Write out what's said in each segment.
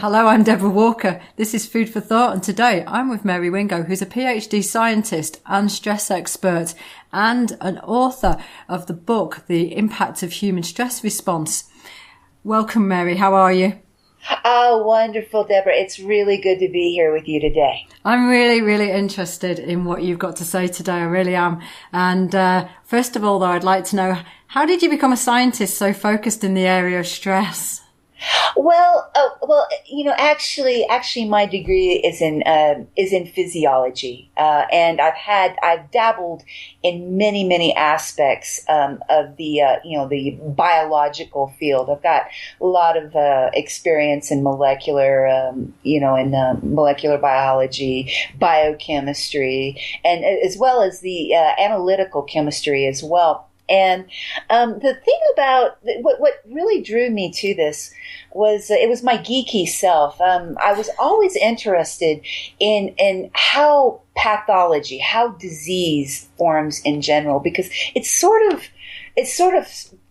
Hello, I'm Deborah Walker. This is Food for Thought, and today I'm with Mary Wingo, who's a Ph.D. scientist and stress expert and an author of the book, The Impact of Human Stress Response. Welcome, Mary. How are you? Oh, wonderful, Deborah. It's really good to be here with you today. I'm really, really interested in what you've got to say today. I really am. And first of all, though, I'd like to know, how did you become a scientist so focused in the area of stress? Well, actually, my degree is in physiology, and I've dabbled in many aspects of the biological field. I've got a lot of experience in molecular biology, biochemistry, and as well as the analytical chemistry as well. And the thing about what really drew me to this was it was my geeky self. I was always interested in how pathology, how disease forms in general, because it's sort of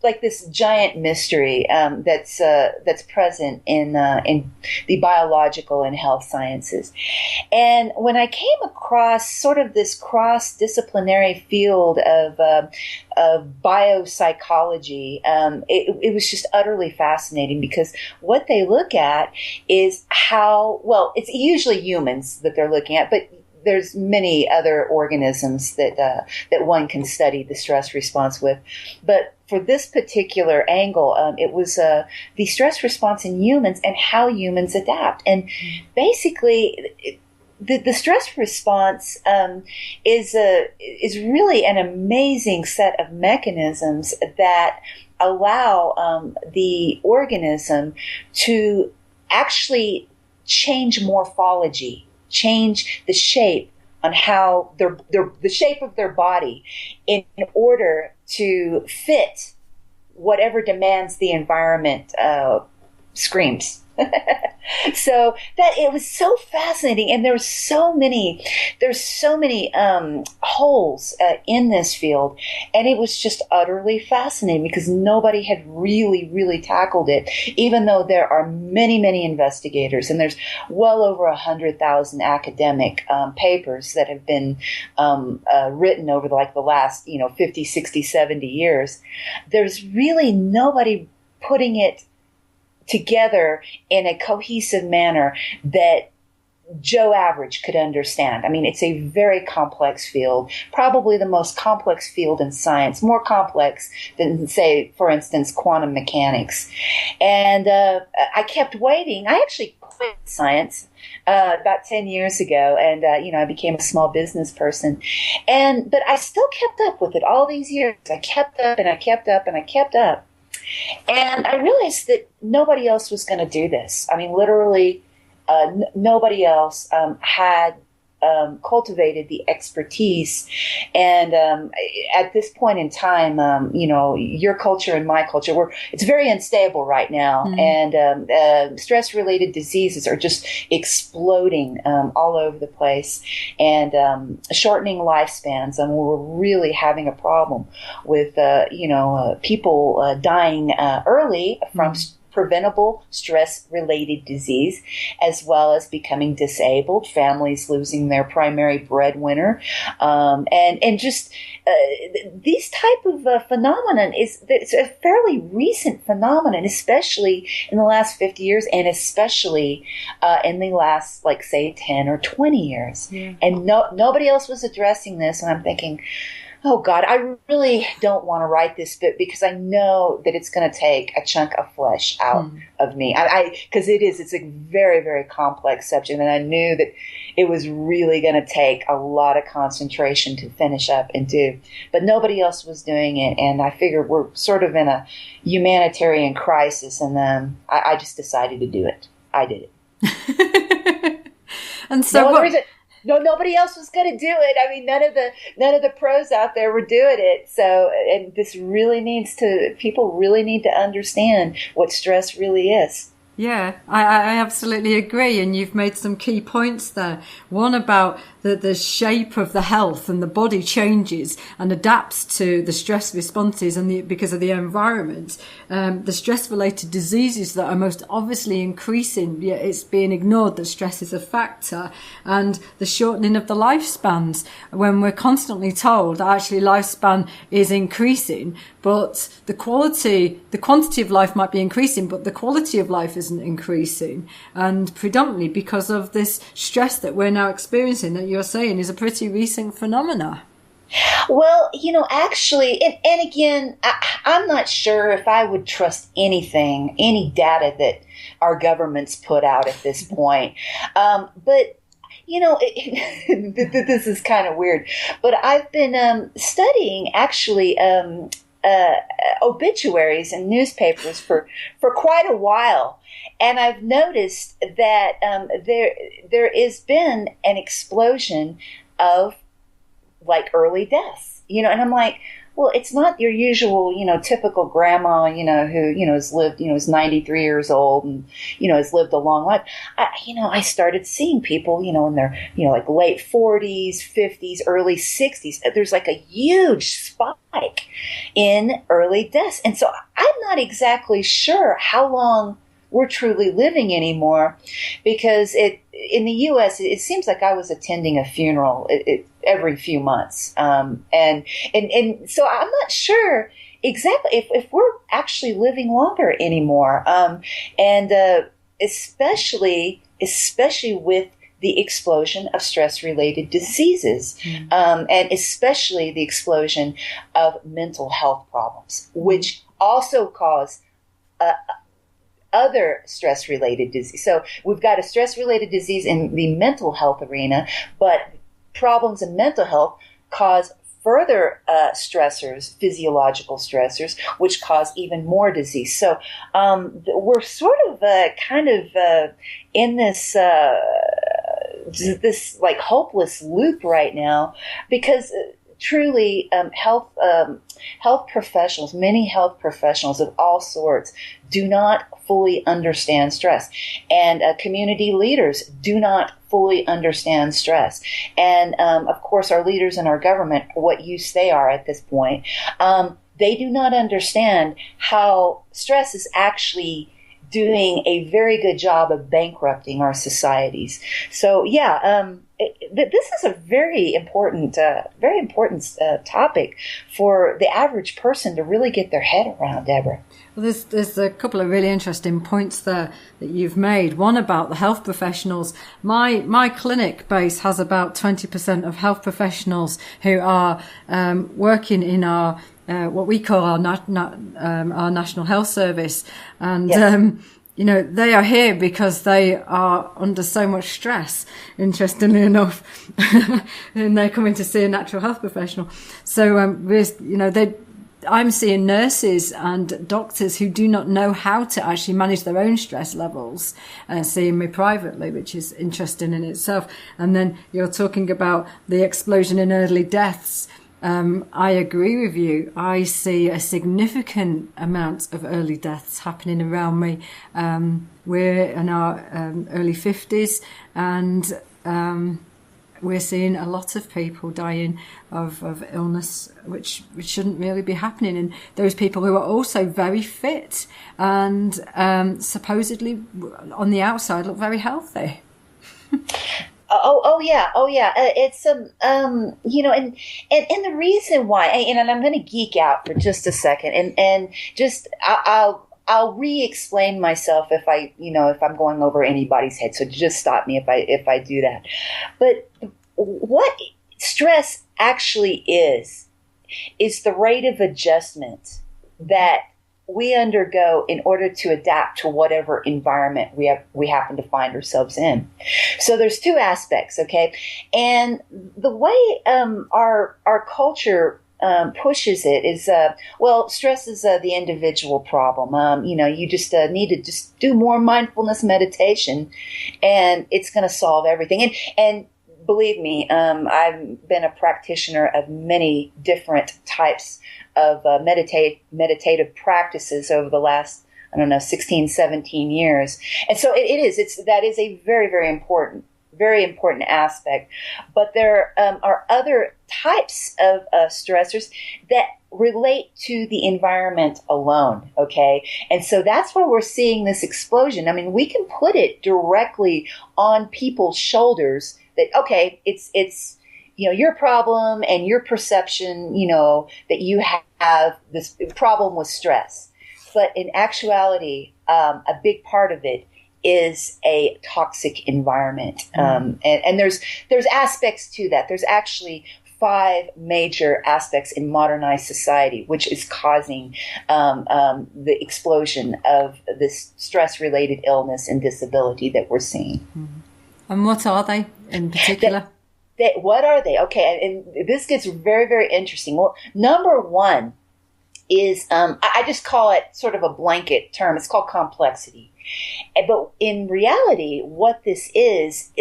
like this giant mystery that's present in the biological and health sciences. And when I came across sort of this cross-disciplinary field of biopsychology, it was just utterly fascinating, because what they look at is it's usually humans that they're looking at, but there's many other organisms that one can study the stress response with. But for this particular angle, it was the stress response in humans and how humans adapt. And basically, the stress response is really an amazing set of mechanisms that allow the organism to actually change morphology, change the shape on how the shape of their body in order to fit whatever demands the environment screams. So that it was so fascinating, and there's so many holes in this field, and it was just utterly fascinating because nobody had really tackled it, even though there are many investigators, and there's well over 100,000 academic papers that have been written over the last 50, 60, 70 years. There's really nobody putting it together in a cohesive manner that Joe Average could understand. I mean, it's a very complex field, probably the most complex field in science, more complex than, say, for instance, quantum mechanics. And I kept waiting. I actually quit science about 10 years ago, and I became a small business person. But I still kept up with it all these years. I kept up and I kept up and I kept up. And I realized that nobody else was going to do this. I mean, literally, nobody else had cultivated the expertise. And at this point in time, your culture and my culture, it's very unstable right now. Mm-hmm. And stress-related diseases are just exploding all over the place, and shortening lifespans. And we're really having a problem with people dying early from preventable stress-related disease, as well as becoming disabled, families losing their primary breadwinner, and just these type of phenomenon it's a fairly recent phenomenon, especially in the last 50 years, and especially in the last, say, 10 or 20 years. Yeah. And nobody else was addressing this, and I'm thinking, oh God, I really don't want to write this book because I know that it's going to take a chunk of flesh out of me. Because it's a very complex subject, and I knew that it was really going to take a lot of concentration to finish up and do. But nobody else was doing it, and I figured we're sort of in a humanitarian crisis, and I just decided to do it. I did it. And so nobody else was going to do it. I mean, none of the pros out there were doing it. So, and people really need to understand what stress really is. Yeah, I absolutely agree. And you've made some key points there. One about the shape of the health and the body changes and adapts to the stress responses and because of the environment. The stress-related diseases that are most obviously increasing, yet it's being ignored that stress is a factor, and the shortening of the lifespans when we're constantly told that actually lifespan is increasing, but the quantity of life might be increasing, but the quality of life isn't increasing, and predominantly because of this stress that we're now experiencing that you're saying is a pretty recent phenomena. Well, actually, and again, I'm not sure if I would trust any data that our governments put out at this point. But this is kind of weird, but I've been studying actually obituaries in newspapers for quite a while. And I've noticed that there has been an explosion of like early deaths, and I'm like, well, it's not your usual, typical grandma, who, has lived, is 93 years old and, has lived a long life. I started seeing people, in their, like late 40s, 50s, early 60s. There's like a huge spike in early deaths. And so I'm not exactly sure how long we're truly living anymore, because in the U.S. it seems like I was attending a funeral every few months, and so I'm not sure exactly if we're actually living longer anymore, and especially with the explosion of stress-related diseases, and especially the explosion of mental health problems, which also cause other stress-related disease. So we've got a stress-related disease in the mental health arena, but problems in mental health cause further stressors, physiological stressors, which cause even more disease. So we're sort of in this like hopeless loop right now, because truly health professionals, many health professionals of all sorts, do not fully understand stress, and community leaders do not fully understand stress, and of course our leaders in our government, what use they are at this point, they do not understand how stress is actually doing a very good job of bankrupting our societies. So this is a very important topic for the average person to really get their head around, Deborah. Well, there's a couple of really interesting points there that you've made. One about the health professionals. My clinic base has about 20% of health professionals who are working in our what we call our National Health Service, and yes. They are here because they are under so much stress, interestingly enough, and they're coming to see a natural health professional. So, I'm seeing nurses and doctors who do not know how to actually manage their own stress levels, seeing me privately, which is interesting in itself. And then you're talking about the explosion in early deaths. I agree with you. I see a significant amount of early deaths happening around me. We're in our early 50s, and we're seeing a lot of people dying of illness, which shouldn't really be happening. And those people who are also very fit and supposedly on the outside look very healthy. Oh yeah. It's and the reason why, and I'm going to geek out for just a second, and just I'll re-explain myself if I'm going over anybody's head. So just stop me if I do that. But what stress actually is the rate of adjustment that we undergo in order to adapt to whatever environment we happen to find ourselves in. So there's two aspects, okay? And the way our culture pushes it is, stress is the individual problem. You just need to just do more mindfulness meditation, and it's going to solve everything. And believe me, I've been a practitioner of many different types of meditative practices over the last I don't know, 16, 17 years. And so that is a very, very important aspect. But there are other types of stressors that relate to the environment alone, okay? And so that's where we're seeing this explosion. I mean, we can put it directly on people's shoulders that, okay, it's your problem and your perception, that you have this problem with stress. But in actuality, a big part of it is a toxic environment. And there's aspects to that. There's actually 5 major aspects in modernized society, which is causing the explosion of this stress-related illness and disability that we're seeing. And what are they in particular? What are they? Okay, and this gets very, very interesting. Well, number one is, I just call it sort of a blanket term. It's called complexity. But in reality, what this is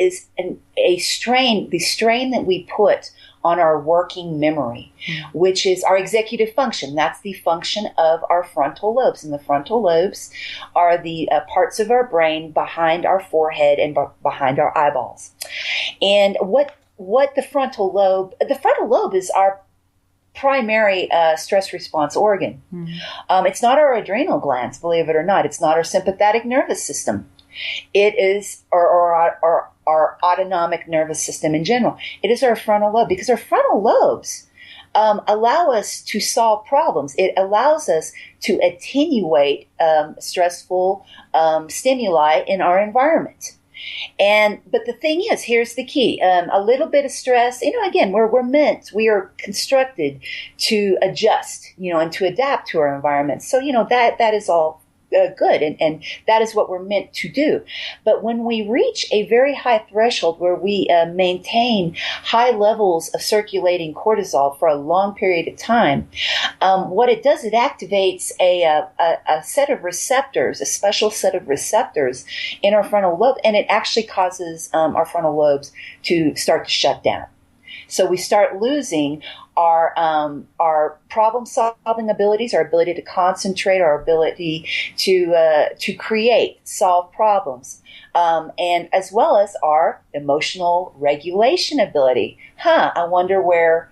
a strain, the strain that we put on our working memory, which is our executive function. That's the function of our frontal lobes. And the frontal lobes are the parts of our brain behind our forehead and behind our eyeballs. And what the frontal lobe is our primary stress response organ. It's not our adrenal glands, believe it or not. It's not our sympathetic nervous system. It is our autonomic nervous system in general. It is our frontal lobe, because our frontal lobes allow us to solve problems. It allows us to attenuate stressful stimuli in our environment. But the thing is, here's the key. A little bit of stress, again, we are constructed to adjust, and to adapt to our environment. So, that is all good. And that is what we're meant to do. But when we reach a very high threshold where we maintain high levels of circulating cortisol for a long period of time, what it does, it activates a set of receptors, a special set of receptors in our frontal lobe, and it actually causes our frontal lobes to start to shut down. So we start losing our problem-solving abilities, our ability to concentrate, our ability to create, solve problems, and as well as our emotional regulation ability. I wonder where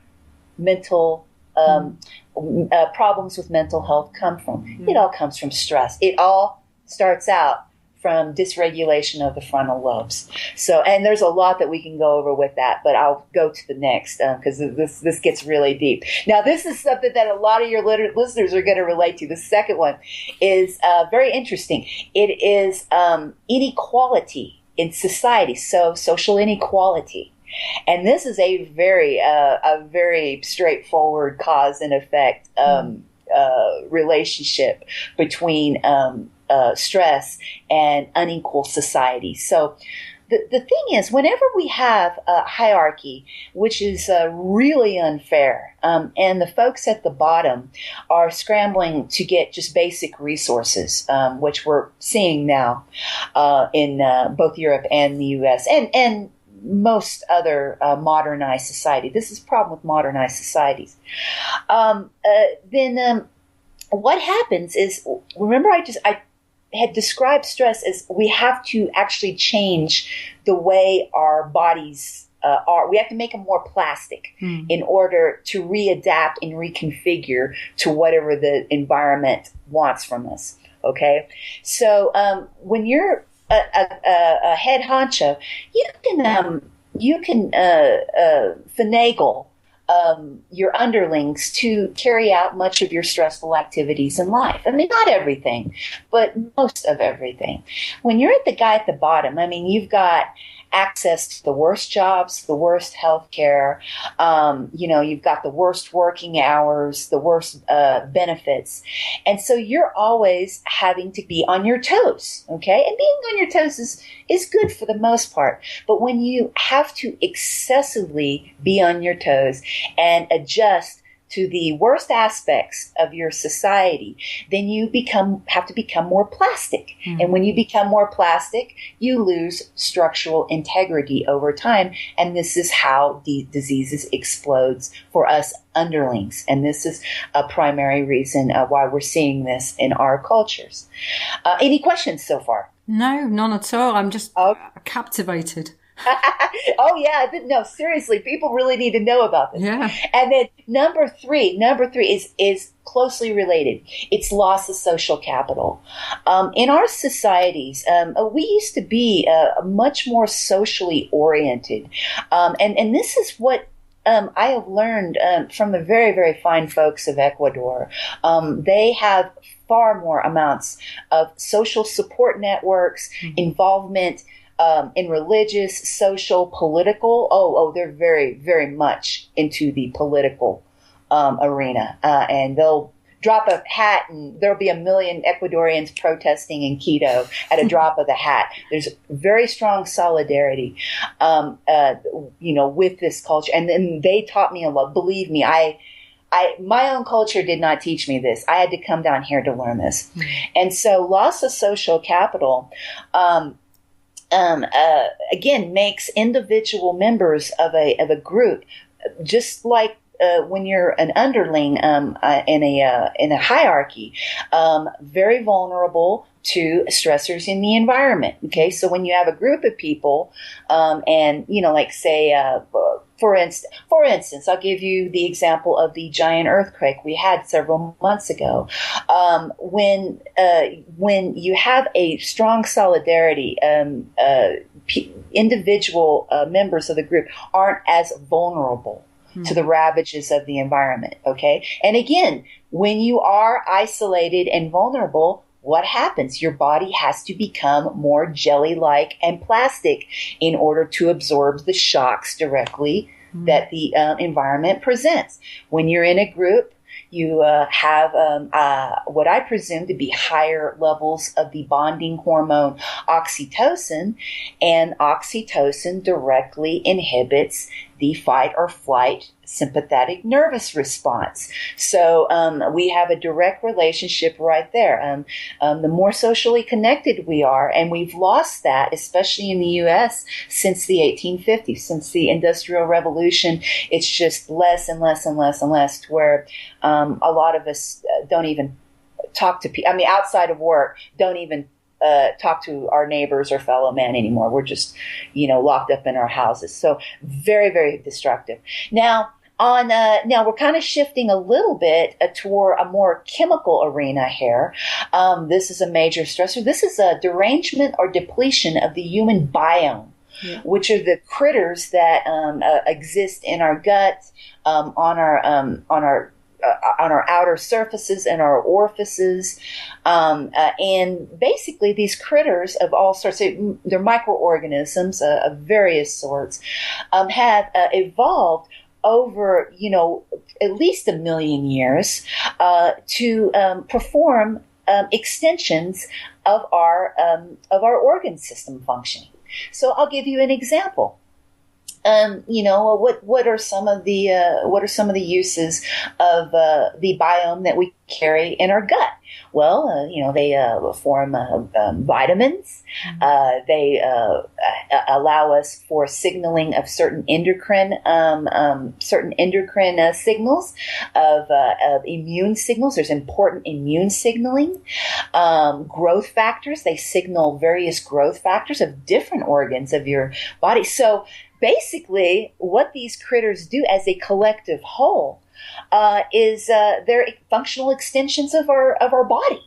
mental problems with mental health come from. It all comes from stress. It all starts out from dysregulation of the frontal lobes. So, and there's a lot that we can go over with that, but I'll go to the next because this gets really deep. Now, this is something that a lot of your listeners are going to relate to. The second one is very interesting. It is inequality in society, so social inequality. And this is a very straightforward cause and effect relationship between stress and unequal society. So the thing is, whenever we have a hierarchy, which is really unfair, and the folks at the bottom are scrambling to get just basic resources, which we're seeing now in both Europe and the U.S. and most other modernized society. This is a problem with modernized societies. Then what happens is, remember I had described stress as we have to actually change the way our bodies are. We have to make them more plastic in order to readapt and reconfigure to whatever the environment wants from us. Okay, so when you're a head honcho, you can finagle your underlings to carry out much of your stressful activities in life. I mean, not everything, but most of everything. When you're at the guy at the bottom, I mean, you've got access to the worst jobs, the worst health care, you've got the worst working hours, the worst benefits. And so you're always having to be on your toes, okay? And being on your toes is good for the most part. But when you have to excessively be on your toes and adjust to the worst aspects of your society, then you have to become more plastic. And when you become more plastic, you lose structural integrity over time. And this is how the diseases explodes for us underlings. And this is a primary reason why we're seeing this in our cultures. Any questions so far? No, none at all. I'm just captivated. Oh yeah, no, seriously, people really need to know about this. Yeah. And then number three is closely related. It's loss of social capital. In our societies, we used to be much more socially oriented, and this is what I have learned from the very, very fine folks of Ecuador. They have far more amounts of social support networks, involvement in religious, social, political. They're very, very much into the political arena. And they'll drop a hat and there'll be 1 million Ecuadorians protesting in Quito at a drop of the hat. There's very strong solidarity, with this culture. And then they taught me a lot. Believe me, my own culture did not teach me this. I had to come down here to learn this. And so loss of social capital, again, makes individual members of a group, just like when you're an underling in a hierarchy, very vulnerable to stressors in the environment. Okay, so when you have a group of people, and like say, for instance, I'll give you the example of the giant earthquake we had several months ago. When you have a strong solidarity, individual members of the group aren't as vulnerable to the ravages of the environment. Okay, and again, when you are isolated and vulnerable, what happens? Your body has to become more jelly-like and plastic in order to absorb the shocks directly that the environment presents. When you're in a group, you have what I presume to be higher levels of the bonding hormone oxytocin, and oxytocin directly inhibits the fight or flight sympathetic nervous response. So we have a direct relationship right there. The more socially connected we are, and we've lost that, especially in the U.S. since the 1850s, since the Industrial Revolution, it's just less and less and less and less, to where a lot of us don't even talk to people. I mean, outside of work, don't even talk to our neighbors or fellow men anymore. We're just, locked up in our houses. So very, very destructive. Now we're kind of shifting a little bit toward a more chemical arena here. This is a major stressor. This is a derangement or depletion of the human biome, which are the critters that exist in our gut, on our outer surfaces and our orifices, and basically these critters of all sorts, they're microorganisms of various sorts, have evolved over, at least 1 million years to perform extensions of our organ system functioning. So I'll give you an example. What are some of the uses of the biome that we carry in our gut? Well, they form vitamins. They allow us for signaling of certain endocrine signals, of immune signals. There's important immune signaling. Growth factors. They signal various growth factors of different organs of your body. So basically, what these critters do as a collective whole is they're functional extensions of our body.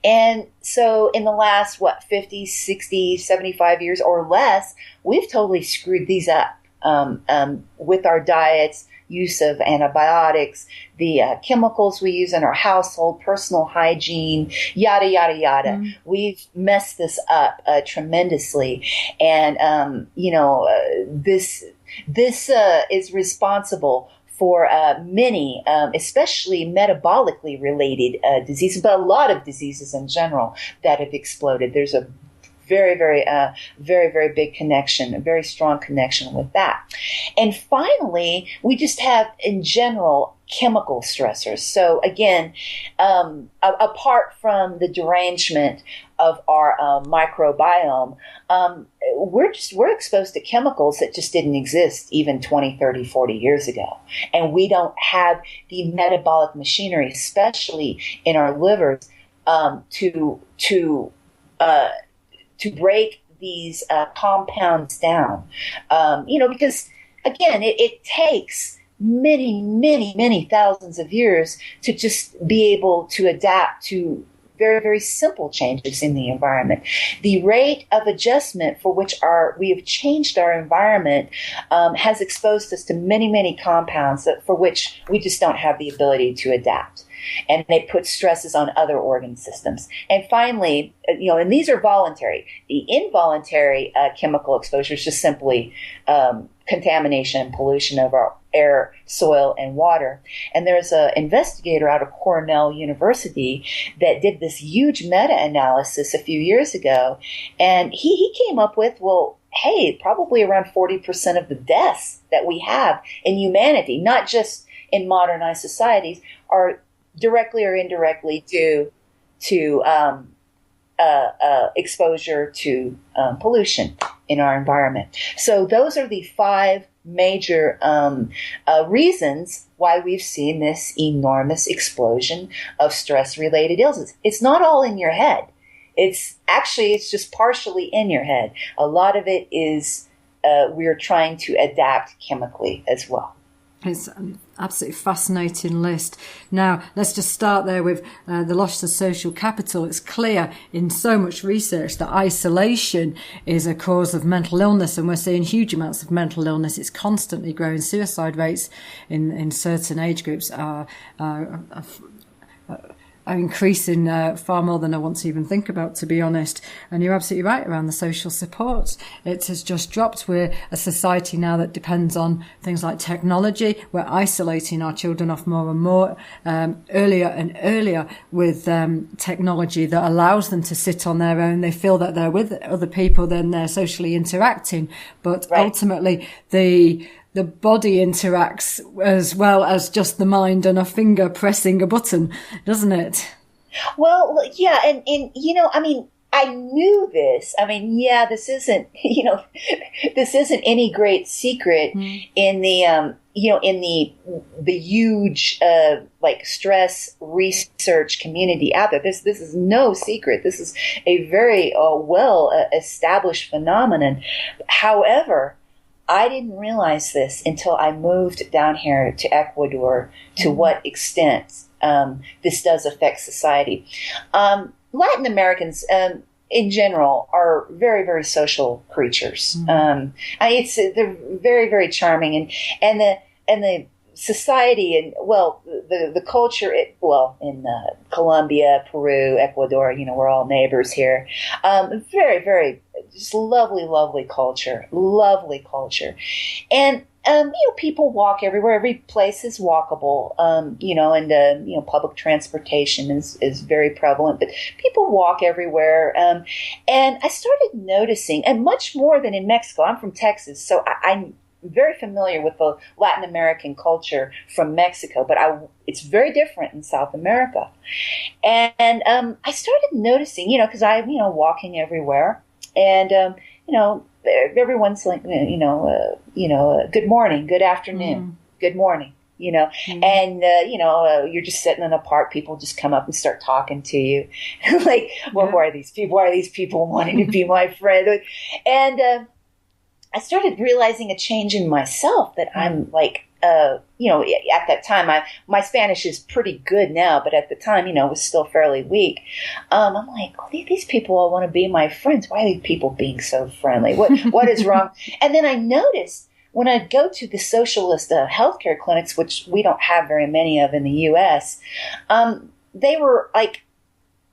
And so in the last, 50, 60, 75 years or less, we've totally screwed these up with our diets, use of antibiotics, the chemicals we use in our household, personal hygiene, yada, yada, yada. We've messed this up tremendously. And, this is responsible for many, especially metabolically related diseases, but a lot of diseases in general that have exploded. There's a very, very big connection, a very strong connection with that. And finally, we just have, in general, chemical stressors. So again, apart from the derangement of our microbiome, we're exposed to chemicals that just didn't exist even 20, 30, 40 years ago. And we don't have the metabolic machinery, especially in our livers, to break these compounds down. Because again, it takes many thousands of years to just be able to adapt to very, very simple changes in the environment. The rate of adjustment for which we have changed our environment has exposed us to many compounds for which we just don't have the ability to adapt. And they put stresses on other organ systems. And finally, and these are voluntary. The involuntary chemical exposure is just simply contamination and pollution of our air, soil, and water. And there's an investigator out of Cornell University that did this huge meta-analysis a few years ago. And he came up with, well, hey, probably around 40% of the deaths that we have in humanity, not just in modernized societies, are directly or indirectly due to exposure to pollution in our environment. So those are the 5 major reasons why we've seen this enormous explosion of stress-related illnesses. It's not all in your head. It's just partially in your head. A lot of it is we're trying to adapt chemically as well. It's an absolutely fascinating list. Now, let's just start there with the loss of social capital. It's clear in so much research that isolation is a cause of mental illness, and we're seeing huge amounts of mental illness. It's constantly growing. Suicide rates in certain age groups are increasing far more than I want to even think about, to be honest. And you're absolutely right around the social support. It has just dropped. We're a society now that depends on things like technology. We're isolating our children off more and more, earlier and earlier with technology that allows them to sit on their own. They feel that they're with other people, then they're socially interacting. But ultimately, the body interacts as well as just the mind and a finger pressing a button, doesn't it? Well, yeah. And I knew this. This isn't, this isn't any great secret in the, in the huge, stress research community out there. This is no secret. This is a very well established phenomenon. However, I didn't realize this until I moved down here to Ecuador, to what extent this does affect society. Latin Americans, in general, are very, very social creatures. They're very, very charming, and the society and the culture. In Colombia, Peru, Ecuador, we're all neighbors here. Very, very just lovely culture, and people walk everywhere. Every place is walkable, and public transportation is very prevalent, but people walk everywhere. And I started noticing, and much more than in Mexico. I'm from Texas, so I'm very familiar with the Latin American culture from Mexico, but it's very different in South America. And I started noticing, because I'm walking everywhere, and everyone's like, good morning, good afternoon, good morning, and you're just sitting in a park. People just come up and start talking to you, like, well, who are these people? Why are these people wanting to be my friend? And I started realizing a change in myself, that I'm like, at that time, my Spanish is pretty good now, but at the time, it was still fairly weak. I'm like, these people all want to be my friends. Why are these people being so friendly? What is wrong? And then I noticed when I go to the socialist healthcare clinics, which we don't have very many of in the U.S., they were like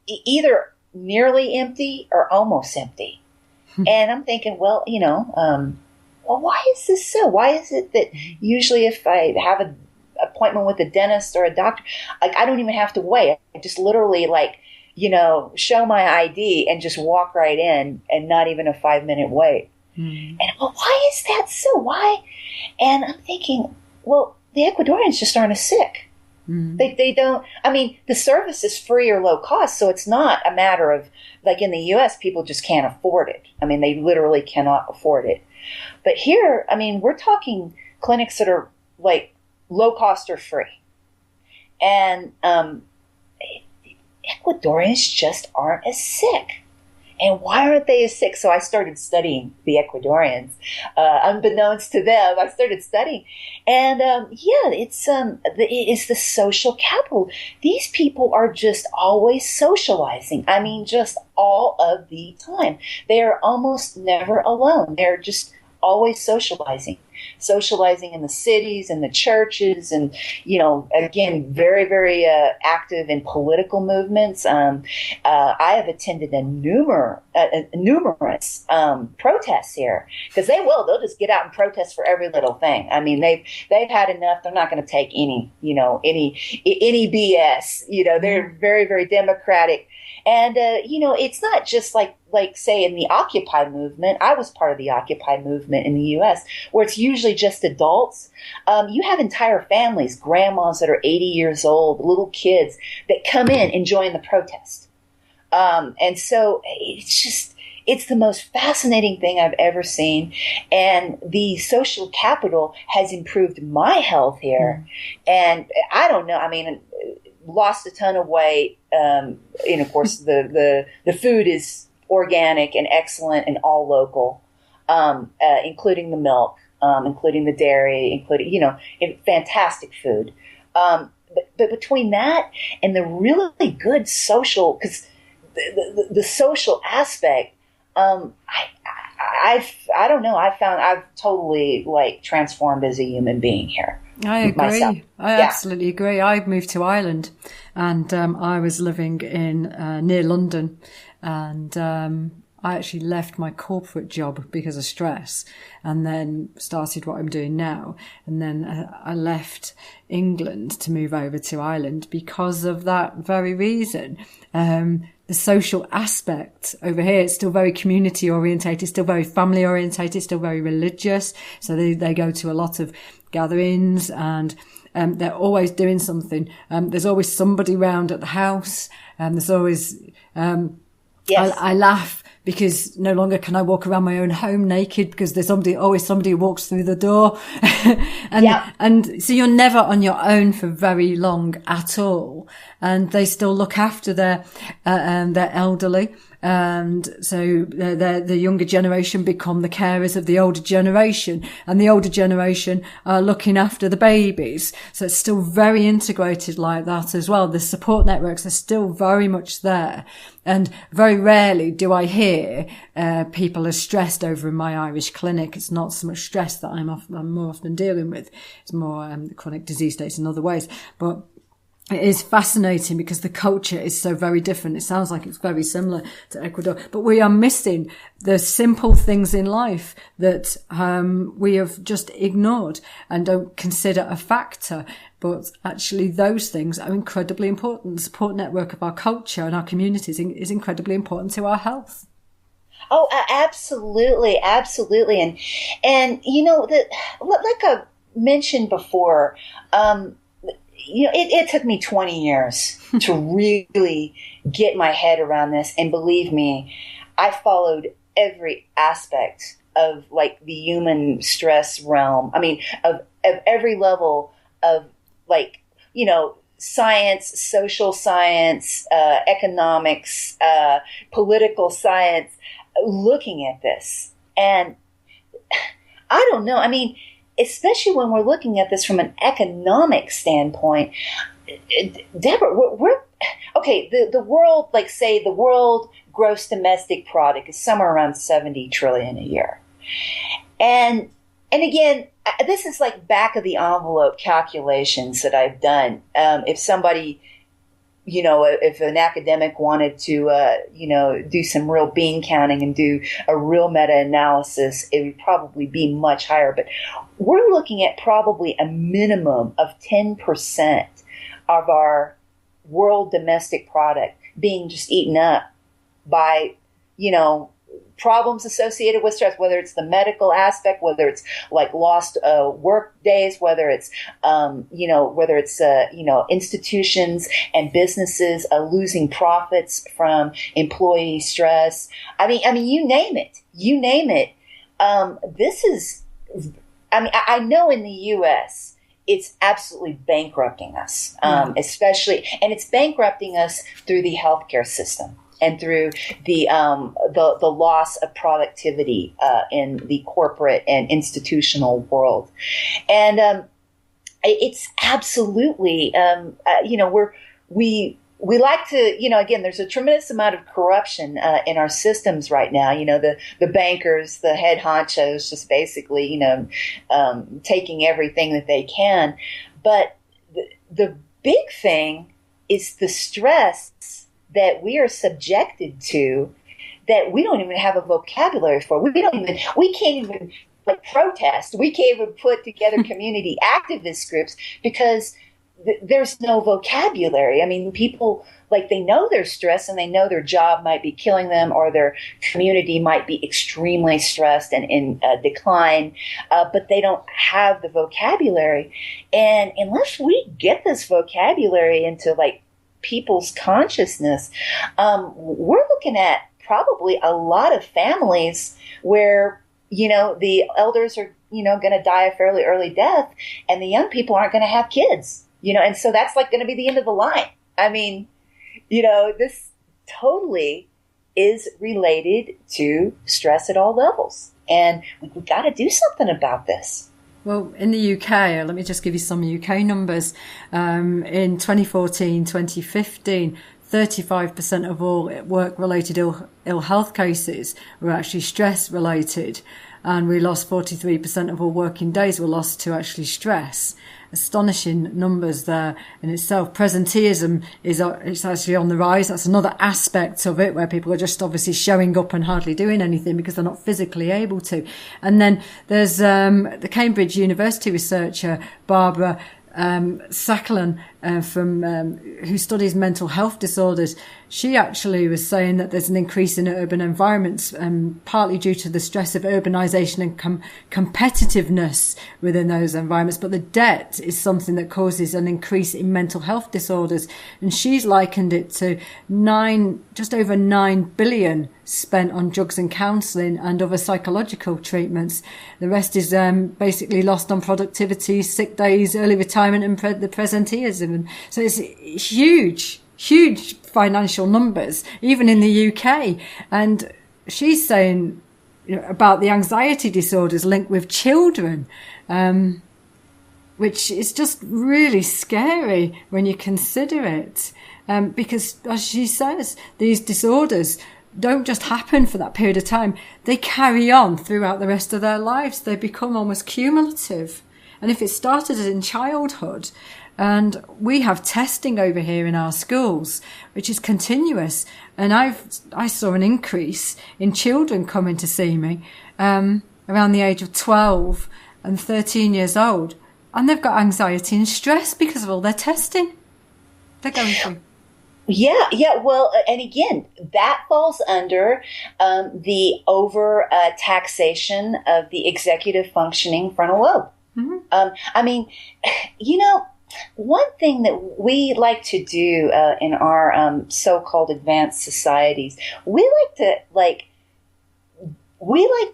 either nearly empty or almost empty. And I'm thinking, well, why is this so? Why is it that usually if I have an appointment with a dentist or a doctor, I don't even have to wait. I just literally show my ID and just walk right in and not even a 5-minute wait. And why is that so? Why? And I'm thinking, well, the Ecuadorians just aren't as sick. They don't, the service is free or low cost, so it's not a matter of, like in the U.S., people just can't afford it. They literally cannot afford it. But here, we're talking clinics that are like low cost or free. And Ecuadorians just aren't as sick. And why aren't they as sick? So I started studying the Ecuadorians. Unbeknownst to them, I started studying. And it's the social capital. These people are just always socializing. Just all of the time. They are almost never alone. They're just always socializing in the cities and the churches, and again, very, very active in political movements. I have attended numerous protests here, because they'll just get out and protest for every little thing. They've had enough. They're not going to take any BS. They're very, very democratic. And, it's not just like say in the Occupy movement. I was part of the Occupy movement in the U.S., where it's usually just adults. You have entire families, grandmas that are 80 years old, little kids that come in and join the protest. And so it's the most fascinating thing I've ever seen. And the social capital has improved my health here. And I don't know, lost a ton of weight. And of course, the food is organic and excellent and all local, including the milk, including the dairy, including, fantastic food. But between that and the really good social, because the social aspect, I don't know. I've totally transformed as a human being here. I agree. Myself. I absolutely agree. I moved to Ireland, and I was living in near London, and I actually left my corporate job because of stress, and then started what I'm doing now. And then I left England to move over to Ireland because of that very reason. The social aspect over here, it's still very community orientated, still very family orientated, still very religious. So they go to a lot of gatherings, and they're always doing something. There's always somebody round at the house, and there's always, yes. I laugh because no longer can I walk around my own home naked, because there's always somebody who walks through the door. And so you're never on your own for very long at all. And they still look after their elderly. And so the younger generation become the carers of the older generation, and the older generation are looking after the babies. So it's still very integrated like that as well. The support networks are still very much there. And very rarely do I hear people are stressed over in my Irish clinic. It's not so much stress that I'm more often dealing with. It's more chronic disease states in other ways. But it is fascinating because the culture is so very different. It sounds like it's very similar to Ecuador, but we are missing the simple things in life that we have just ignored and don't consider a factor. But actually those things are incredibly important. The support network of our culture and our communities is incredibly important to our health. Oh, absolutely. Absolutely. And like I mentioned before, it took me 20 years to really get my head around this. And believe me, I followed every aspect of the human stress realm. Of every level of science, social science, economics, political science, looking at this. And I don't know. Especially when we're looking at this from an economic standpoint, Deborah, we're okay. The world, the world gross domestic product is somewhere around 70 trillion a year. And again, this is back of the envelope calculations that I've done. If somebody, if an academic wanted to, do some real bean counting and do a real meta-analysis, it would probably be much higher. But we're looking at probably a minimum of 10% of our world domestic product being just eaten up by, problems associated with stress, whether it's the medical aspect, whether it's like lost work days, whether it's, institutions and businesses losing profits from employee stress. I mean, you name it. I know in the U.S., it's absolutely bankrupting us, especially, and it's bankrupting us through the healthcare system and through the loss of productivity in the corporate and institutional world, and it's absolutely we like to, again, there's a tremendous amount of corruption in our systems right now. The bankers, the head honchos, just basically, taking everything that they can. But the big thing is the stress that we are subjected to that we don't even have a vocabulary for. We can't even protest. We can't even put together community activist groups because there's no vocabulary. I mean, people, they know they're stressed and they know their job might be killing them or their community might be extremely stressed and in decline, but they don't have the vocabulary. And unless we get this vocabulary into people's consciousness, we're looking at probably a lot of families where, the elders are, going to die a fairly early death and the young people aren't going to have kids. And so that's going to be the end of the line. I mean, this totally is related to stress at all levels. And we've got to do something about this. Well, in the UK, let me just give you some UK numbers. In 2014, 2015, 35% of all work-related ill health cases were actually stress-related. And we lost 43% of all working days were lost to actually stress. Astonishing numbers there in itself. Presenteeism it's actually on the rise. That's another aspect of it where people are just obviously showing up and hardly doing anything because they're not physically able to. And then there's the Cambridge University researcher Barbara Sakhalin who studies mental health disorders. She actually was saying that there's an increase in urban environments, partly due to the stress of urbanization and competitiveness within those environments. But the debt is something that causes an increase in mental health disorders. And she's likened it to just over 9 billion spent on drugs and counselling and other psychological treatments. The rest is basically lost on productivity, sick days, early retirement, and the presenteeism. And so it's huge financial numbers, even in the UK. And she's saying about the anxiety disorders linked with children, which is just really scary when you consider it. Because, as she says, these disorders don't just happen for that period of time. They carry on throughout the rest of their lives. They become almost cumulative. And if it started in childhood, and we have testing over here in our schools, which is continuous. And I saw an increase in children coming to see me around the age of 12 and 13 years old. And they've got anxiety and stress because of all their testing they're going through. Yeah. Well, and again, that falls under the over taxation of the executive functioning frontal lobe. Mm-hmm. One thing that we like to do in our so-called advanced societies, we like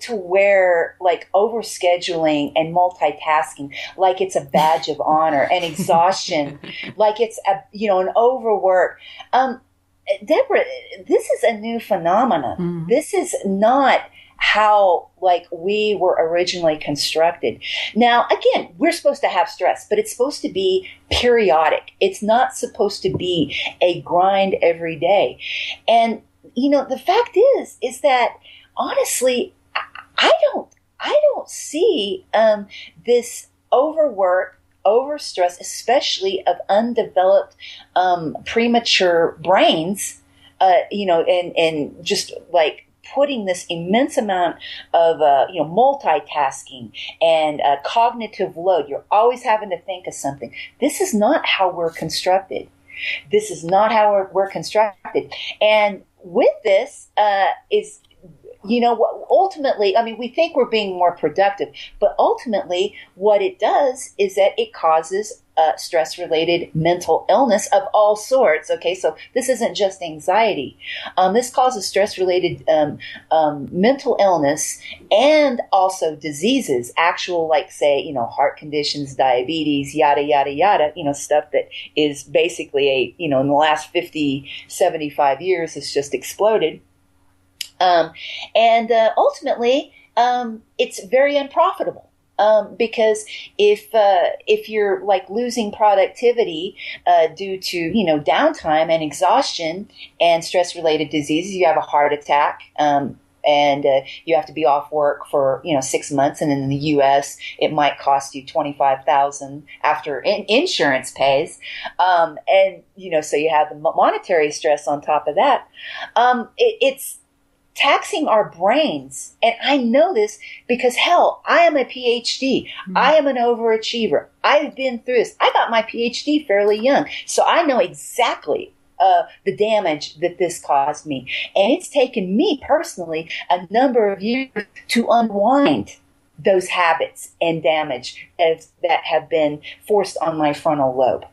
to wear overscheduling and multitasking like it's a badge of honor, and exhaustion like it's an overwork. Deborah, this is a new phenomenon. Mm-hmm. This is not how we were originally constructed. Now, again, we're supposed to have stress, but it's supposed to be periodic. It's not supposed to be a grind every day. And the fact is that honestly, I don't see this overwork, overstress, especially of undeveloped premature brains, and just putting this immense amount of multitasking and cognitive load. You're always having to think of something. This is not how we're constructed. This is not how we're constructed. And with this is, ultimately, I mean, we think we're being more productive, but ultimately what it does is that it causes stress-related mental illness of all sorts. Okay, so this isn't just anxiety. This causes stress-related mental illness and also diseases, actual, like, say, heart conditions, diabetes, yada, yada, yada, stuff that is basically in the last 50, 75 years has just exploded. Ultimately, it's very unprofitable. Because if you're like losing productivity due to downtime and exhaustion and stress-related diseases, you have a heart attack, and you have to be off work for 6 months, and in the U.S. it might cost you $25,000 after insurance pays, so you have the monetary stress on top of that. It's taxing our brains. And I know this because, hell, I am a Ph.D. Mm-hmm. I am an overachiever. I've been through this. I got my Ph.D. fairly young. So I know exactly the damage that this caused me. And it's taken me personally a number of years to unwind those habits and damage that have been forced on my frontal lobe.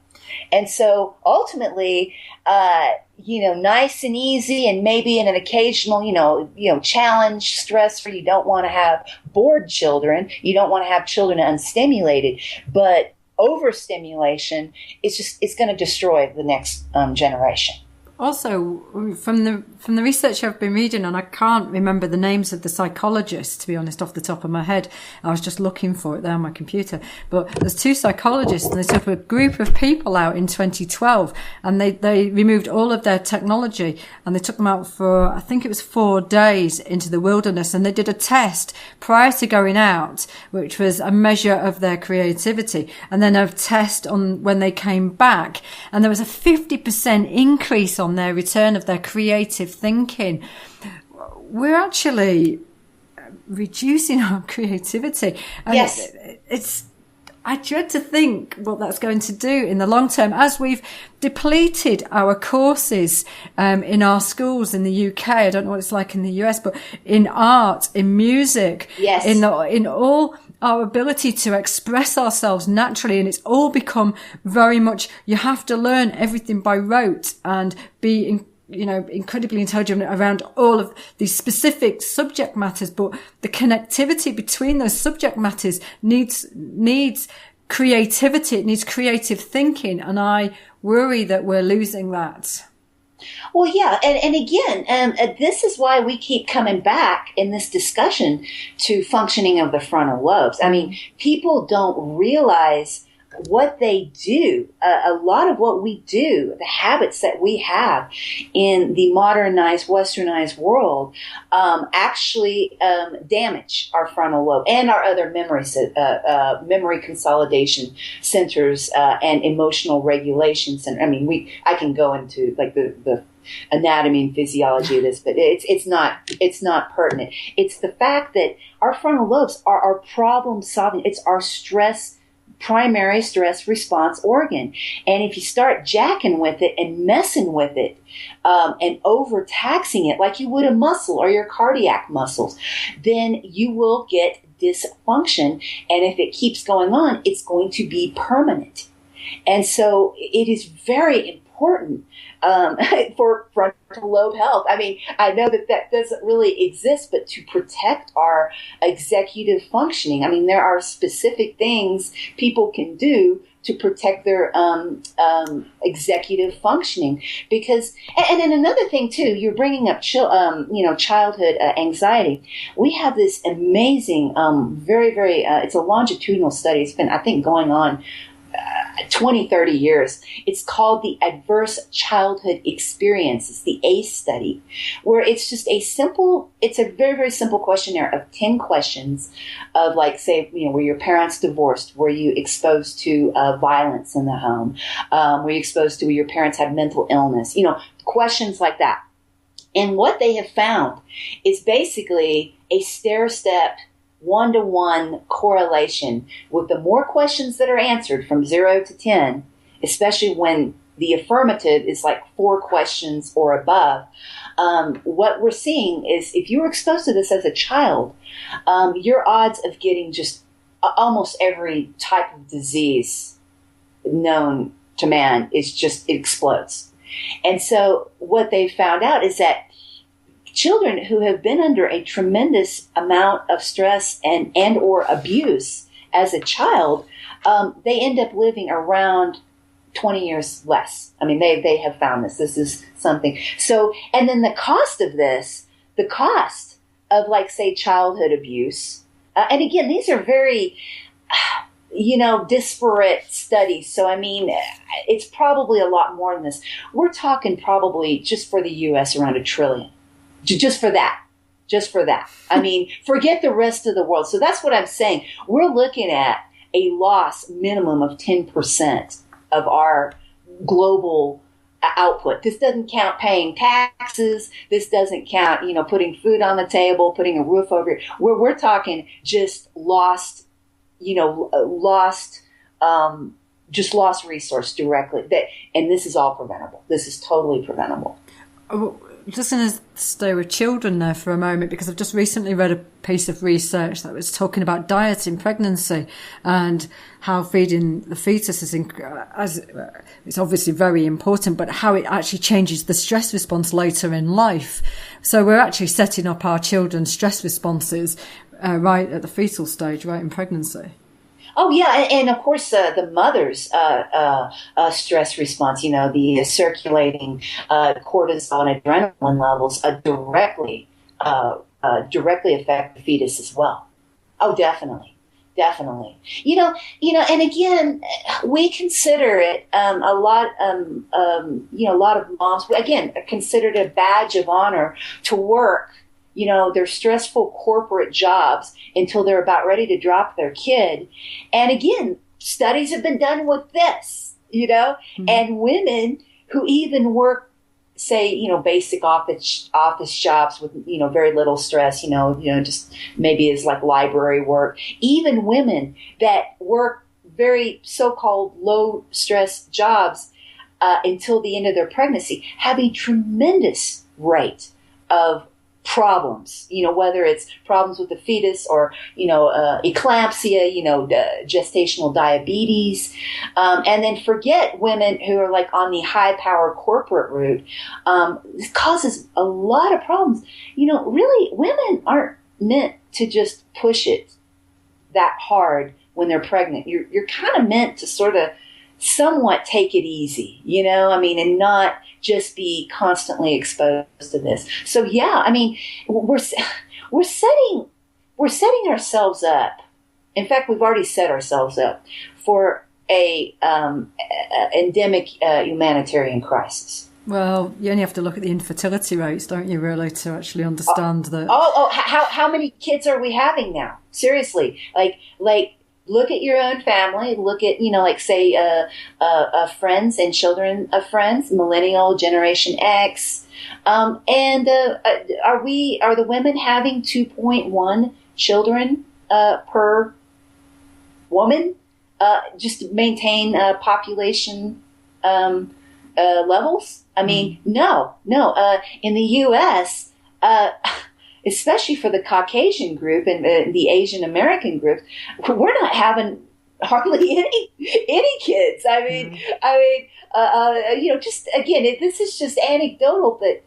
And so ultimately, nice and easy, and maybe in an occasional, challenge, stress free. You don't want to have bored children. You don't want to have children unstimulated, but overstimulation it's going to destroy the next generation. Also, from the research I've been reading, and I can't remember the names of the psychologists, to be honest, off the top of my head. I was just looking for it there on my computer. But there's 2 psychologists, and they took a group of people out in 2012, and they removed all of their technology, and they took them out for, I think it was 4 days into the wilderness, and they did a test prior to going out, which was a measure of their creativity, and then a test on when they came back, and there was a 50% increase on their return of their creative thinking. We're actually reducing our creativity. And yes. I dread to think what that's going to do in the long term, as we've depleted our courses in our schools in the UK. I don't know what it's like in the US, but in art, in music, yes, in all our ability to express ourselves naturally, and it's all become very much, you have to learn everything by rote and be incredibly intelligent around all of these specific subject matters, but the connectivity between those subject matters needs creativity, it needs creative thinking, and I worry that we're losing that. Well, yeah, and again, this is why we keep coming back in this discussion to functioning of the frontal lobes. I mean, people don't realize what they do. A lot of what we do, the habits that we have in the modernized, westernized world, actually damage our frontal lobe and our other memory consolidation centers and emotional regulation center. I mean, I can go into like the anatomy and physiology of this, but it's not pertinent. It's the fact that our frontal lobes are our problem solving. It's our primary stress response organ. And if you start jacking with it and messing with it, and overtaxing it like you would a muscle or your cardiac muscles, then you will get dysfunction. And if it keeps going on, it's going to be permanent. And so it is very important for frontal lobe health. I mean, I know that doesn't really exist, but to protect our executive functioning, I mean, there are specific things people can do to protect their executive functioning. Because, and then another thing too, you're bringing up childhood anxiety. We have this amazing, very, very, it's a longitudinal study. It's been, I think, going on 20, 30 years. It's called the Adverse Childhood Experience. It's the ACE study, where it's just it's a very, very simple questionnaire of 10 questions of, like, say, were your parents divorced? Were you exposed to violence in the home? Were you exposed to, your parents had mental illness? Questions like that. And what they have found is basically a stair-step 1-to-1 correlation with the more questions that are answered from 0 to 10, especially when the affirmative is like 4 questions or above. What we're seeing is if you were exposed to this as a child, your odds of getting just almost every type of disease known to man is just, it explodes. And so what they found out is that children who have been under a tremendous amount of stress and or abuse as a child, they end up living around 20 years less. I mean, they have found this. This is something. So, and then the cost of this, the cost of, like, say, childhood abuse, and again, these are very, disparate studies. So, I mean, it's probably a lot more than this. We're talking probably just for the U.S. around $1 trillion. Just for that. Just for that. I mean, forget the rest of the world. So that's what I'm saying. We're looking at a loss minimum of 10% of our global output. This doesn't count paying taxes. This doesn't count, putting food on the table, putting a roof over it. We're talking just lost resource directly. And this is all preventable. This is totally preventable. Oh, just going to stay with children there for a moment, because I've just recently read a piece of research that was talking about diet in pregnancy and how feeding the fetus it's obviously very important, but how it actually changes the stress response later in life. So we're actually setting up our children's stress responses right at the fetal stage, right in pregnancy. Oh, yeah. And of course, the mother's stress response, the circulating cortisol and adrenaline levels directly affect the fetus as well. Oh, definitely. Definitely. And again, we consider it a lot of moms, again, consider it a badge of honor to work their stressful corporate jobs until they're about ready to drop their kid. And again, studies have been done with this, mm-hmm. and women who even work, say, basic office jobs with, very little stress, just maybe as like library work, even women that work very so-called low stress jobs until the end of their pregnancy have a tremendous rate of problems, whether it's problems with the fetus or, eclampsia, gestational diabetes. And then forget women who are like on the high power corporate route. This causes a lot of problems. Really, women aren't meant to just push it that hard when they're pregnant. You're kind of meant to sort of somewhat take it easy, and not just be constantly exposed to this. So yeah, I mean, we're setting ourselves up. In fact, we've already set ourselves up for a endemic humanitarian crisis. Well, you only have to look at the infertility rates, don't you, really, to actually understand that. How many kids are we having now? Seriously, like. Look at your own family. Look at, say, friends and children of friends, millennial, Generation X. Are the women having 2.1 children per woman just to maintain population levels? I mean, no. In the U.S., especially for the Caucasian group and the Asian American group, we're not having hardly any kids. I mean, just again, this is just anecdotal, but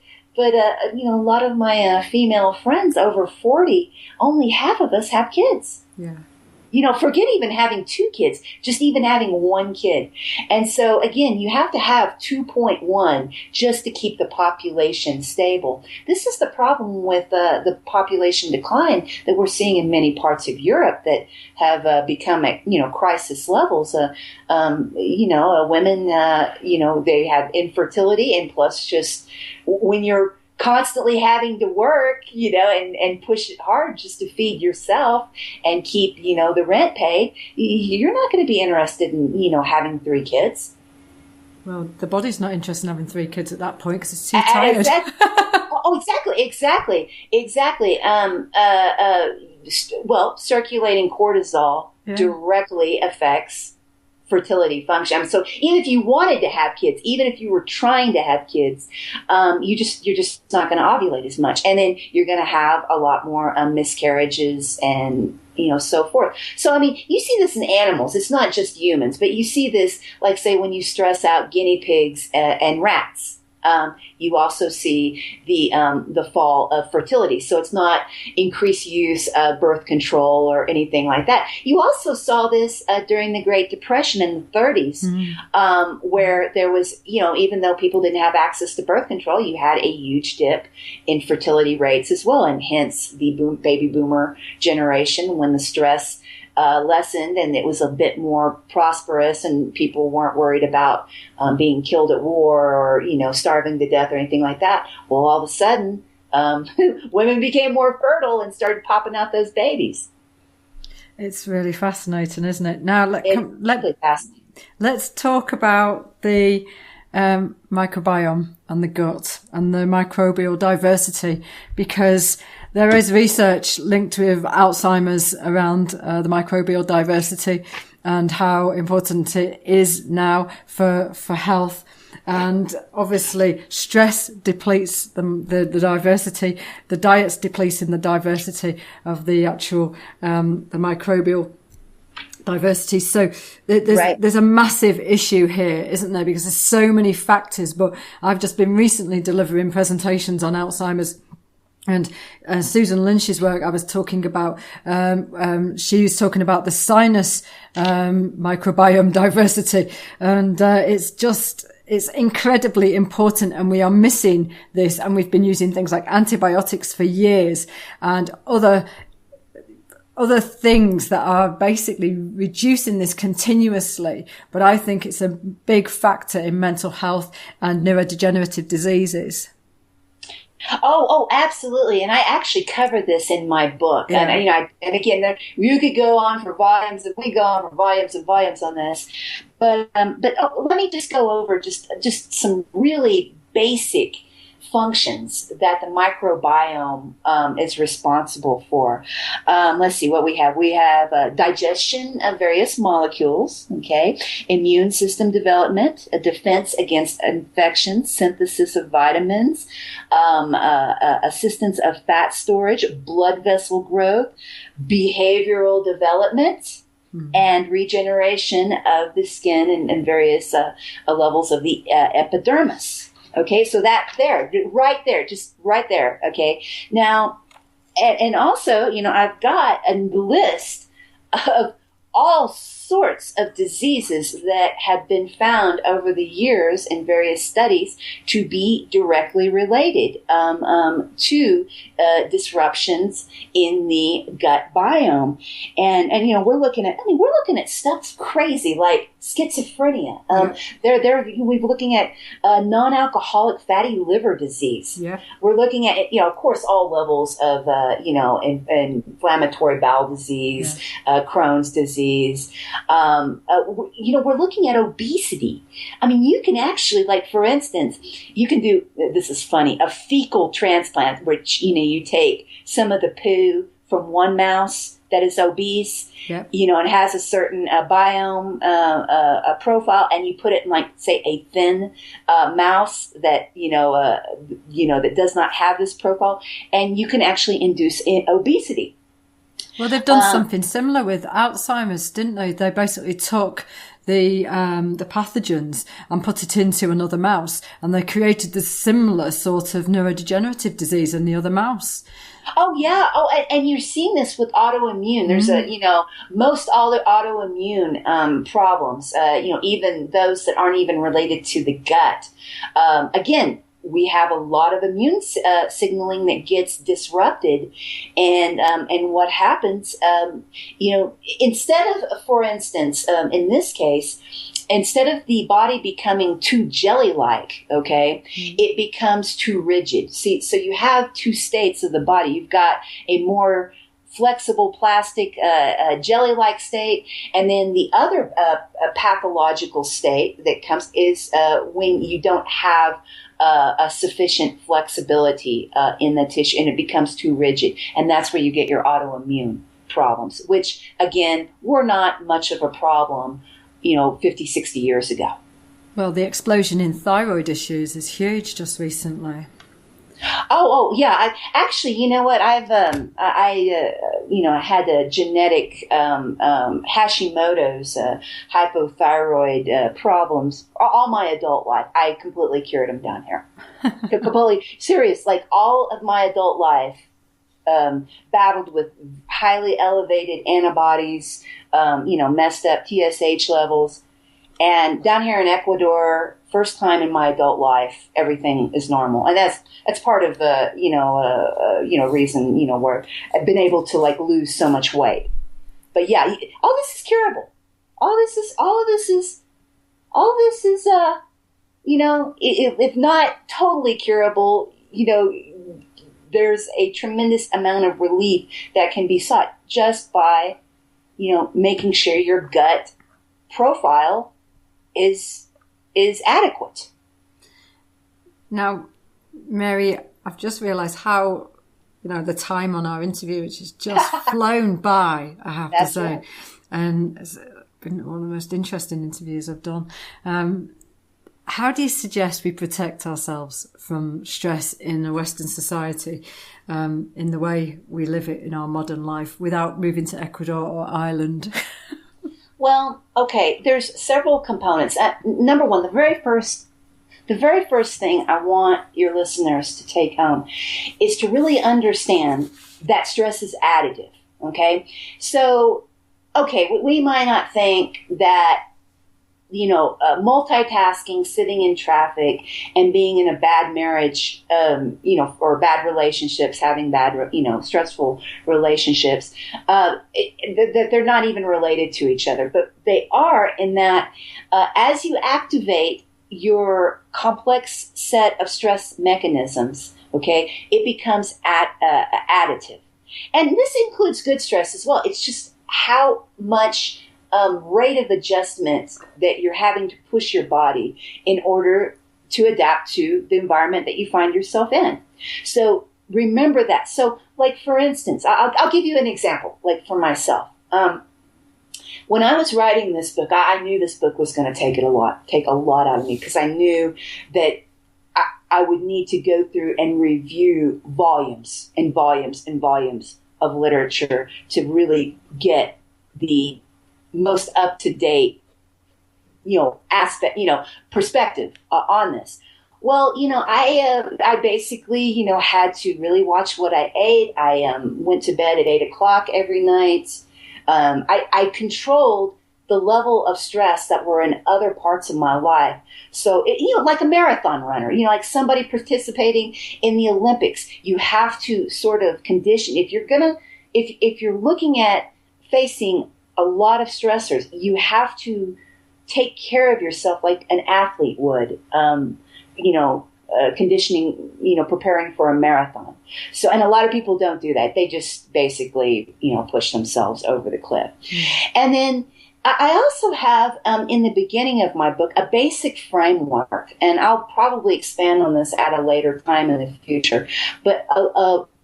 a lot of my female friends over 40, only half of us have kids. Yeah. Forget even having 2 kids, just even having 1 kid. And so, again, you have to have 2.1 just to keep the population stable. This is the problem with the population decline that we're seeing in many parts of Europe that have become at, crisis levels. Women, they have infertility, and plus just when you're constantly having to work, and push it hard just to feed yourself and keep, the rent paid, you're not going to be interested in, having 3 kids. Well, the body's not interested in having 3 kids at that point because it's too tired. Exactly. Well, circulating cortisol directly affects fertility function. So even if you wanted to have kids, even if you were trying to have kids, you're just not going to ovulate as much, and then you're going to have a lot more miscarriages and so forth. So I mean, you see this in animals. It's not just humans, but you see this, like say when you stress out guinea pigs and rats. You also see the fall of fertility. So it's not increased use of birth control or anything like that. You also saw this during the Great Depression in the 30s, where there was, even though people didn't have access to birth control, you had a huge dip in fertility rates as well, and hence the baby boomer generation, when the stress lessened and it was a bit more prosperous and people weren't worried about being killed at war or, starving to death or anything like that. Well, all of a sudden, women became more fertile and started popping out those babies. It's really fascinating, isn't it? Now, let's talk about the microbiome and the gut and the microbial diversity, because there is research linked with Alzheimer's around the microbial diversity and how important it is now for health. And obviously stress depletes the diversity. The diet's depleting the diversity of the actual the microbial diversity. So there's a massive issue here, isn't there? Because there's so many factors. But I've just been recently delivering presentations on Alzheimer's. And Susan Lynch's work, I was talking about, she was talking about the sinus microbiome diversity. And it's incredibly important, and we are missing this. And we've been using things like antibiotics for years and other things that are basically reducing this continuously. But I think it's a big factor in mental health and neurodegenerative diseases. Oh, absolutely. And I actually cover this in my book. Yeah. And again, you could go on for volumes, and we go on for volumes and volumes on this. But let me just go over just some really basic functions that the microbiome is responsible for. Let's see what we have. We have digestion of various molecules, okay, immune system development, a defense against infections, synthesis of vitamins, assistance of fat storage, blood vessel growth, behavioral development, and regeneration of the skin and various levels of the epidermis. Okay, so that just right there. Okay, now, and also, I've got a list of all sorts of diseases that have been found over the years in various studies to be directly related to disruptions in the gut biome, and we're looking at stuff crazy like schizophrenia. We're looking at non-alcoholic fatty liver disease. Yeah, we're looking at of course all levels of inflammatory bowel disease, Crohn's disease. We're looking at obesity. I mean, you can actually, like, for instance, you can do, this is funny, a fecal transplant, which, you take some of the poo from one mouse that is obese, and has a certain biome profile, and you put it in, like, say, a thin mouse that, that does not have this profile, and you can actually induce obesity. Well, they've done something similar with Alzheimer's, didn't they? They basically took the pathogens and put it into another mouse, and they created the similar sort of neurodegenerative disease in the other mouse. Oh, yeah. Oh, and you're seeing this with autoimmune. There's most all the autoimmune problems, even those that aren't even related to the gut. Again, we have a lot of immune signaling that gets disrupted, and what happens, instead of, for instance, in this case, instead of the body becoming too jelly-like, okay, it becomes too rigid. See, so you have two states of the body. You've got a more flexible plastic jelly-like state, and then the other pathological state that comes is when you don't have a sufficient flexibility in the tissue, and it becomes too rigid, and that's where you get your autoimmune problems, which again were not much of a problem 50, 60 years ago. Well, the explosion in thyroid issues is huge just recently. Oh, yeah. Actually, you know what? I had a genetic Hashimoto's hypothyroid problems all my adult life. I completely cured them down here. Completely serious. Like all of my adult life, battled with highly elevated antibodies, messed up TSH levels. And down here in Ecuador, first time in my adult life, everything is normal. And that's part of the, reason, where I've been able to like lose so much weight. But yeah, all this is curable. All of this is, if not totally curable, there's a tremendous amount of relief that can be sought just by, making sure your gut profile is adequate. Now, Mary, I've just realised how, the time on our interview, which has just flown by, I have to say. Right. And it's been one of the most interesting interviews I've done. How do you suggest we protect ourselves from stress in a Western society, in the way we live it in our modern life, without moving to Ecuador or Ireland? Well, okay, there's several components. Number one, the very first thing I want your listeners to take home is to really understand that stress is additive, okay? So, we might not think that, multitasking, sitting in traffic, and being in a bad marriage, or bad relationships, having bad, stressful relationships, that they're not even related to each other. But they are in that as you activate your complex set of stress mechanisms, okay, it becomes additive. And this includes good stress as well. It's just how much rate of adjustment that you're having to push your body in order to adapt to the environment that you find yourself in. So remember that. So, like, for instance, I'll give you an example, like for myself. When I was writing this book, I knew this book was going to take a lot out of me, because I knew that I would need to go through and review volumes and volumes and volumes of literature to really get the most up-to-date, perspective on this. Well, I basically, had to really watch what I ate. I went to bed at 8:00 every night. I controlled the level of stress that were in other parts of my life. So, like a marathon runner, like somebody participating in the Olympics, you have to sort of condition. If you're looking at facing a lot of stressors, you have to take care of yourself like an athlete would, conditioning, preparing for a marathon. So, and a lot of people don't do that. They just basically, push themselves over the cliff. And then I also have, in the beginning of my book, a basic framework, and I'll probably expand on this at a later time in the future, but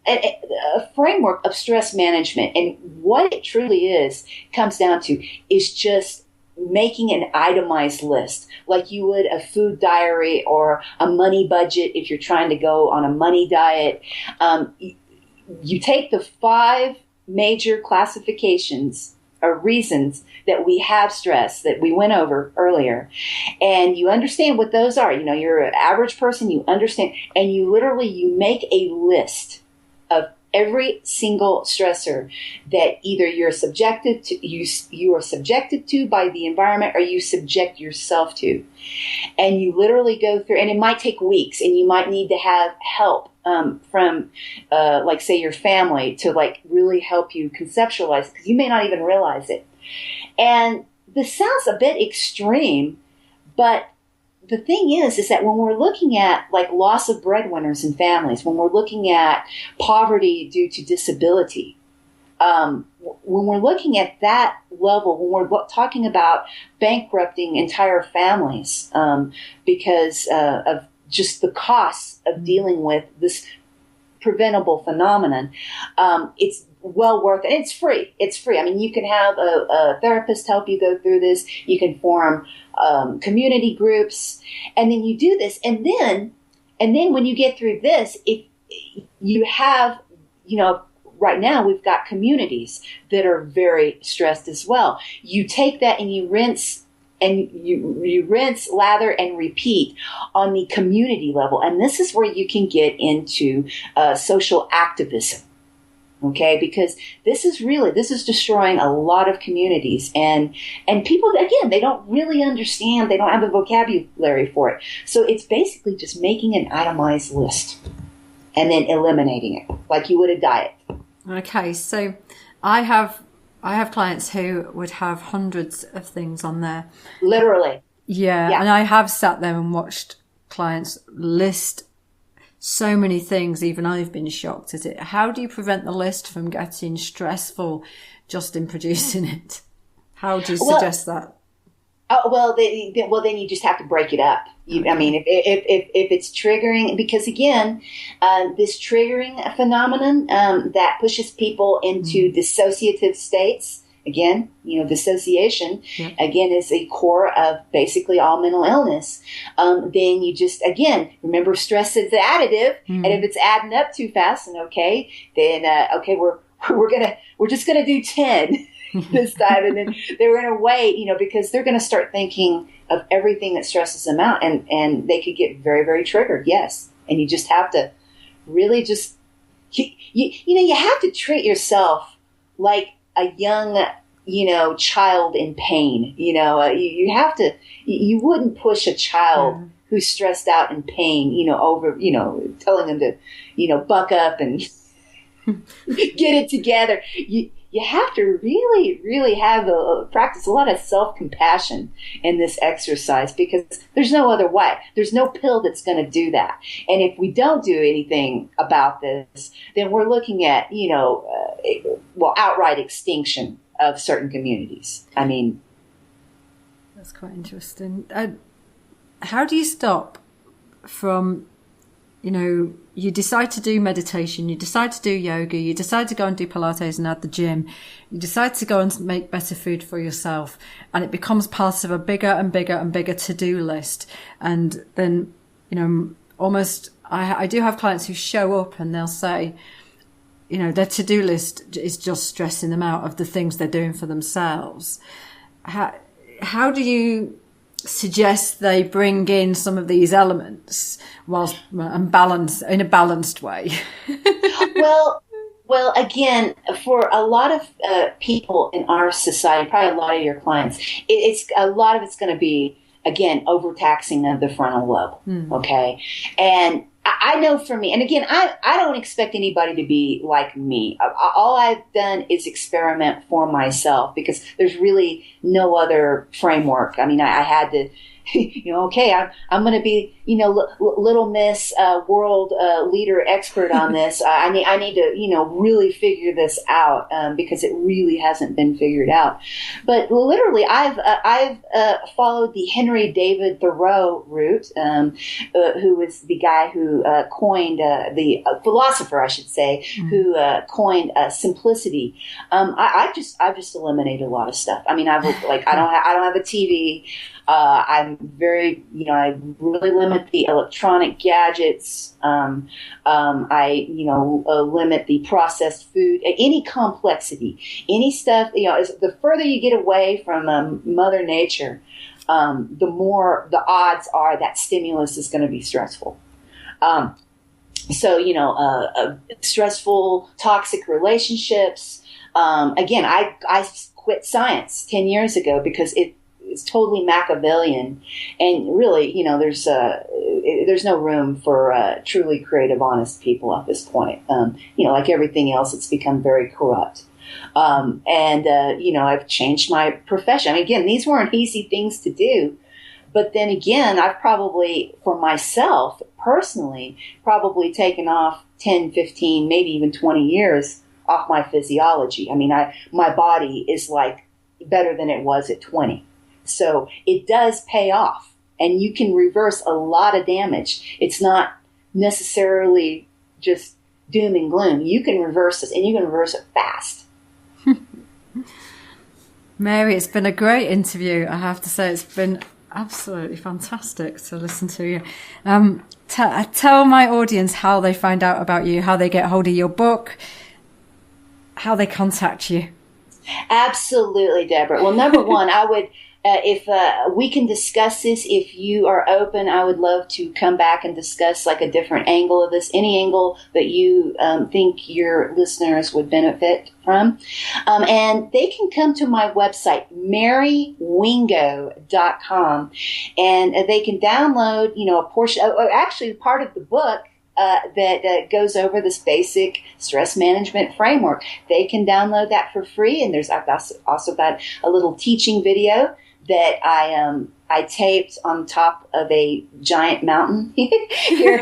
a framework of stress management. And what it truly comes down to is just making an itemized list, like you would a food diary or a money budget if you're trying to go on a money diet. You take the 5 major classifications or reasons that we have stress that we went over earlier, and you understand what those are. You're an average person, you understand, and you make a list of every single stressor that either you are subjected to by the environment, or you subject yourself to. And you literally go through, and it might take weeks, and you might need to have help from, like, say, your family to, like, really help you conceptualize, because you may not even realize it. And this sounds a bit extreme, but the thing is that when we're looking at, like, loss of breadwinners in families, when we're looking at poverty due to disability, when we're looking at that level, when we're talking about bankrupting entire families because of just the costs of dealing with this preventable phenomenon, it's well worth it. It's free. It's free. I mean, you can have a therapist help you go through this. You can form community groups, and then you do this. And then when you get through this, if you have, right now we've got communities that are very stressed as well. You take that and you rinse. And you rinse, lather, and repeat on the community level. And this is where you can get into social activism, okay? Because this is destroying a lot of communities. And people, again, they don't really understand. They don't have the vocabulary for it. So it's basically just making an itemized list and then eliminating it like you would a diet. Okay, so I have clients who would have hundreds of things on there. Literally. Yeah. And I have sat there and watched clients list so many things. Even I've been shocked at it. How do you prevent the list from getting stressful just in producing it? How do you suggest that? Well, then you just have to break it up. I mean, if it's triggering, because again, this triggering phenomenon that pushes people into dissociative states. Again, dissociation again is a core of basically all mental illness. Then you just remember stress is additive, and if it's adding up too fast, then we're just gonna do 10. This time, and then they're going to wait, because they're going to start thinking of everything that stresses them out, and they could get very, very triggered. Yes. And you just have to really just, you have to treat yourself like a young, child in pain. You have to, you wouldn't push a child who's stressed out in pain, over, telling them to, buck up and get it together. You have to really, really practice a lot of self-compassion in this exercise, because there's no other way. There's no pill that's going to do that. And if we don't do anything about this, then we're looking at, outright extinction of certain communities. I mean, that's quite interesting. How do you stop from, you decide to do meditation, you decide to do yoga, you decide to go and do Pilates and at the gym, you decide to go and make better food for yourself, and it becomes part of a bigger and bigger and bigger to-do list. And then, almost, I do have clients who show up and they'll say, their to-do list is just stressing them out of the things they're doing for themselves. How do you suggest they bring in some of these elements and balance in a balanced way? Well, again, for a lot of people in our society, probably a lot of your clients, it's a lot of it's going to be, again, overtaxing of the frontal lobe. Okay. And I know for me, and again, I don't expect anybody to be like me. All I've done is experiment for myself, because there's really no other framework. I mean, I had to, I'm going to be, little Miss world leader expert on this. I need to, really figure this out, because it really hasn't been figured out. But literally, I've followed the Henry David Thoreau route, who was the guy who coined the philosopher, I should say, who coined simplicity. I've just eliminated a lot of stuff. I mean, I don't have a TV. I'm very, I really limit the electronic gadgets. I limit the processed food, any complexity, any stuff, the further you get away from Mother Nature, the more the odds are that stimulus is going to be stressful. Stressful, toxic relationships. Again, I quit science 10 years ago because it's totally Machiavellian, and really, there's no room for truly creative, honest people at this point. Like everything else, it's become very corrupt. I've changed my profession. I mean, again, these weren't easy things to do, but then again, I've probably, for myself personally, probably taken off 10, 15, maybe even 20 years off my physiology. I mean, my body is like better than it was at 20. So it does pay off, and you can reverse a lot of damage. It's not necessarily just, doom and gloom. You can reverse this, and you can reverse it fast. Mary, it's been a great interview. I have to say, it's been absolutely fantastic to listen to you. Tell my audience how they find out about you, how they get hold of your book, how they contact you. Absolutely, Deborah. Well, number one, I would, if we can discuss this, if you are open, I would love to come back and discuss like a different angle of this, any angle that you think your listeners would benefit from. And they can come to my website, marywingo.com, and they can download, a portion, actually part of the book that goes over this basic stress management framework. They can download that for free, and I've also got a little teaching video that I taped on top of a giant mountain here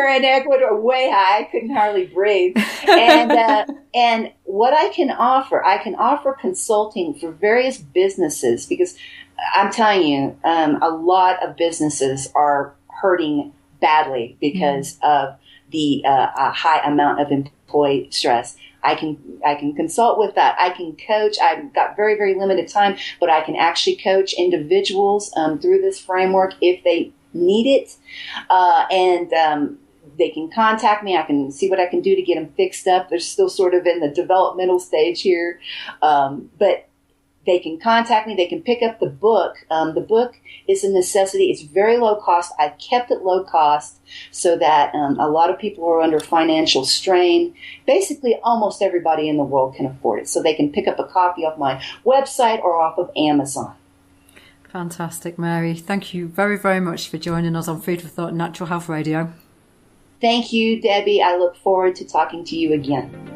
in Ecuador, way high. I couldn't hardly breathe. And what I can offer consulting for various businesses, because I'm telling you, a lot of businesses are hurting badly because of the high amount of employee stress. I can consult with that. I can coach. I've got very, very limited time, but I can actually coach individuals through this framework if they need it. And they can contact me. I can see what I can do to get them fixed up. They're still sort of in the developmental stage here. But they can contact me. They can pick up the book. The book is a necessity. It's very low cost. I kept it low cost so that a lot of people are under financial strain. Basically, almost everybody in the world can afford it. So they can pick up a copy off my website or off of Amazon. Fantastic, Mary. Thank you very, very much for joining us on Food for Thought Natural Health Radio. Thank you, Debbie. I look forward to talking to you again.